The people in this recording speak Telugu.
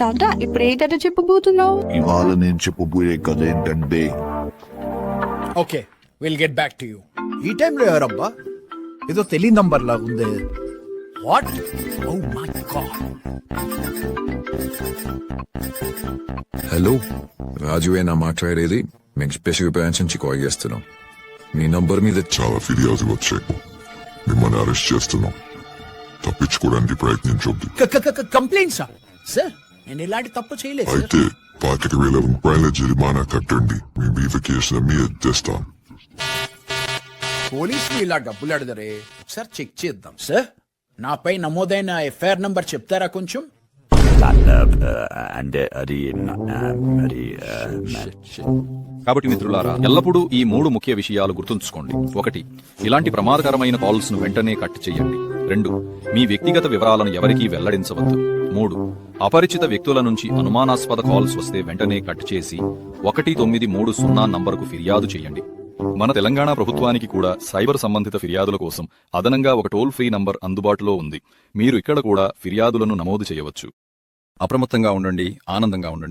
తాత ఇప్పుడు ఏంటంటే చెప్పబోతున్నావు? ఇవాళ నేను చెప్పబోయే కథ ఏంటంటే okay will get back to you. ఈ టైంలో ఎవరబ్బా? ఏదో తెలియని నంబర్ లాగా ఉంది. What? Oh my god. Hello, రాజువేనా మాట్లాడేది? మేము స్పెషల్ బ్రాంచ్ నుంచి కాల్ చేస్తున్నాం. మీ నంబర్ మీద చాలా ఫిర్యాదులు వచ్చాయి. మిమ్మల్ని అరెస్ట్ చేస్తున్నాం. తప్పించుకోవడానికి ప్రయత్నించొద్దు. కంప్లైంట్సా? సార్ నేను ఇలాంటి తప్పు చేయలేదు సార్. అయితే 25,000 రూపాయల జరిమానా కట్టండి. మీ మీద కేసుల మీద తెస్తాం. పోలీసులు ఇలా డబ్బులు అడగరే. సార్ చెక్ చేద్దాం. సార్ నాపై నమోదైన ఎఫ్ఐఆర్ నంబర్ చెప్తారా కొంచెం? అంటే అది కాబట్టి మిత్రులారా, ఎల్లప్పుడూ ఈ 3 ముఖ్య విషయాలు గుర్తుంచుకోండి. 1. ఇలాంటి ప్రమాదకరమైన కాల్స్ ను వెంటనే కట్ చేయండి. 2. మీ వ్యక్తిగత వివరాలను ఎవరికీ వెల్లడించవద్దు. 3. అపరిచిత వ్యక్తుల నుంచి అనుమానాస్పద కాల్స్ వస్తే వెంటనే కట్ చేసి 1930 నంబరుకు ఫిర్యాదు చేయండి. మన తెలంగాణ ప్రభుత్వానికి కూడా సైబర్ సంబంధిత ఫిర్యాదుల కోసం అదనంగా ఒక టోల్ ఫ్రీ నంబర్ అందుబాటులో ఉంది. మీరు ఇక్కడ కూడా ఫిర్యాదులను నమోదు చేయవచ్చు. అప్రమత్తంగా ఉండండి, ఆనందంగా ఉండండి.